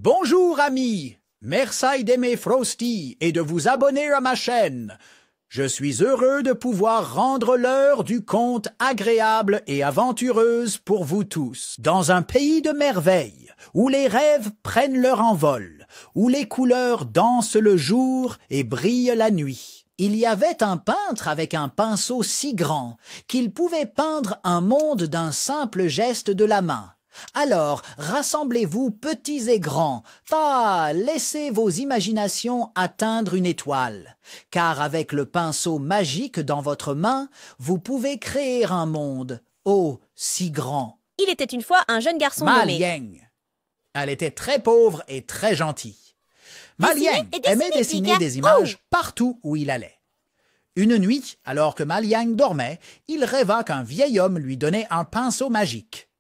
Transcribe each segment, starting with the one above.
Bonjour amis, merci d'aimer Frosty et de vous abonner à ma chaîne. Je suis heureux de pouvoir rendre l'heure du conte agréable et aventureuse pour vous tous. Dans un pays de merveilles, où les rêves prennent leur envol, où les couleurs dansent le jour et brillent la nuit, il y avait un peintre avec un pinceau si grand qu'il pouvait peindre un monde d'un simple geste de la main. Alors, rassemblez-vous petits et grands, laissez vos imaginations atteindre une étoile, car avec le pinceau magique dans votre main, vous pouvez créer un monde, oh, si grand. Il était une fois un jeune garçon Ma nommé Liang. Elle était très pauvre et très gentille. Ma Liang aimait dessiner des images partout où il allait. Une nuit, alors que Ma Liang dormait, il rêva qu'un vieil homme lui donnait un pinceau magique.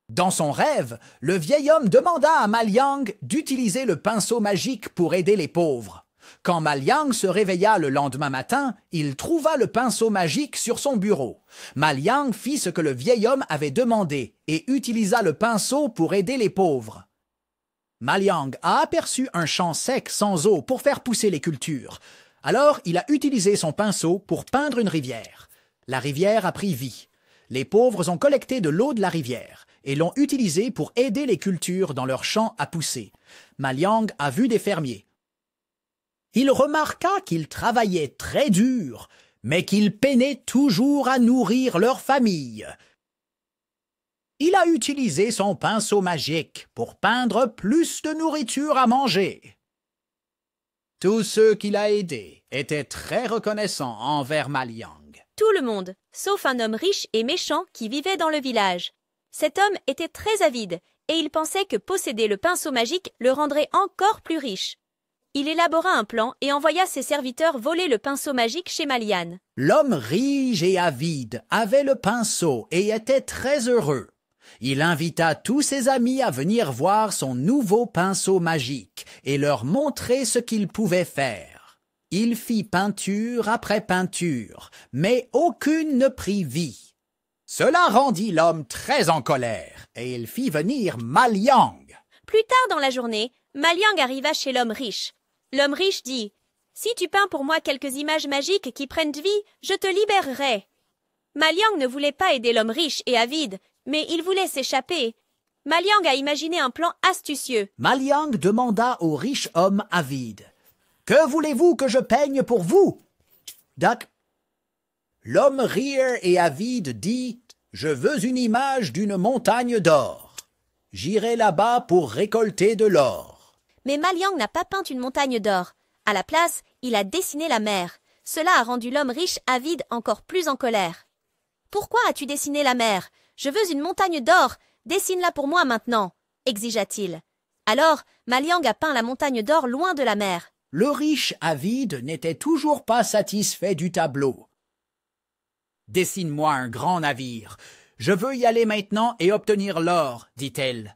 Dans son rêve, le vieil homme demanda à Ma Liang d'utiliser le pinceau magique pour aider les pauvres. Quand Ma Liang se réveilla le lendemain matin, il trouva le pinceau magique sur son bureau. Ma Liang fit ce que le vieil homme avait demandé et utilisa le pinceau pour aider les pauvres. Ma Liang a aperçu un champ sec sans eau pour faire pousser les cultures. Alors il a utilisé son pinceau pour peindre une rivière. La rivière a pris vie. Les pauvres ont collecté de l'eau de la rivière et l'ont utilisée pour aider les cultures dans leurs champs à pousser. Ma Liang a vu des fermiers. Il remarqua qu'ils travaillaient très dur, mais qu'ils peinaient toujours à nourrir leur famille. Il a utilisé son pinceau magique pour peindre plus de nourriture à manger. Tous ceux qu'il a aidés étaient très reconnaissants envers Ma Liang. tout le monde, sauf un homme riche et méchant qui vivait dans le village. Cet homme était très avide et il pensait que posséder le pinceau magique le rendrait encore plus riche. Il élabora un plan et envoya ses serviteurs voler le pinceau magique chez Ma Liang. L'homme riche et avide avait le pinceau et était très heureux. Il invita tous ses amis à venir voir son nouveau pinceau magique et leur montrer ce qu'il pouvait faire. Il fit peinture après peinture, mais aucune ne prit vie. Cela rendit l'homme très en colère et il fit venir Ma Liang. Plus tard dans la journée, Ma Liang arriva chez l'homme riche. L'homme riche dit « Si tu peins pour moi quelques images magiques qui prennent vie, je te libérerai. » Ma Liang ne voulait pas aider l'homme riche et avide, mais il voulait s'échapper. Ma Liang a imaginé un plan astucieux. Ma Liang demanda au riche homme avide « Que voulez-vous que je peigne pour vous ?» L'homme riche et avide dit « Je veux une image d'une montagne d'or. J'irai là-bas pour récolter de l'or. » Mais Ma Liang n'a pas peint une montagne d'or. À la place, il a dessiné la mer. Cela a rendu l'homme riche avide encore plus en colère. « Pourquoi as-tu dessiné la mer? Je veux une montagne d'or. Dessine-la pour moi maintenant, exigea-t-il. Alors, Ma Liang a peint la montagne d'or loin de la mer. Le riche avide n'était toujours pas satisfait du tableau. « Dessine-moi un grand navire. Je veux y aller maintenant et obtenir l'or, dit-elle.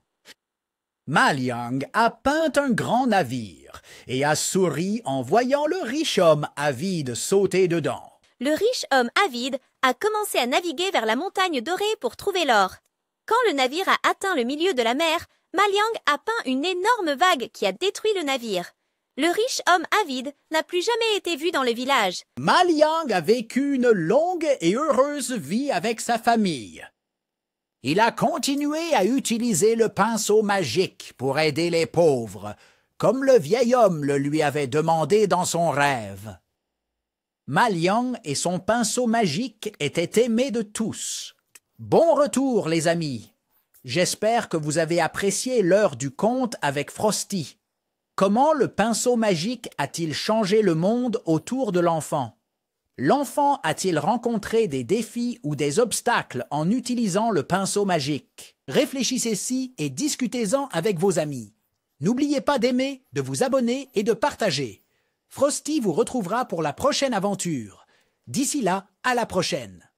Ma Liang a peint un grand navire et a souri en voyant le riche homme avide sauter dedans. Le riche homme avide a commencé à naviguer vers la montagne dorée pour trouver l'or. Quand le navire a atteint le milieu de la mer, Ma Liang a peint une énorme vague qui a détruit le navire. Le riche homme avide n'a plus jamais été vu dans le village. Ma Liang a vécu une longue et heureuse vie avec sa famille. Il a continué à utiliser le pinceau magique pour aider les pauvres, comme le vieil homme le lui avait demandé dans son rêve. Ma Liang et son pinceau magique étaient aimés de tous. Bon retour, les amis. J'espère que vous avez apprécié l'heure du conte avec Frosty. Comment le pinceau magique a-t-il changé le monde autour de l'enfant? L'enfant a-t-il rencontré des défis ou des obstacles en utilisant le pinceau magique? Réfléchissez-y et discutez-en avec vos amis. N'oubliez pas d'aimer, de vous abonner et de partager. Frosty vous retrouvera pour la prochaine aventure. D'ici là, à la prochaine.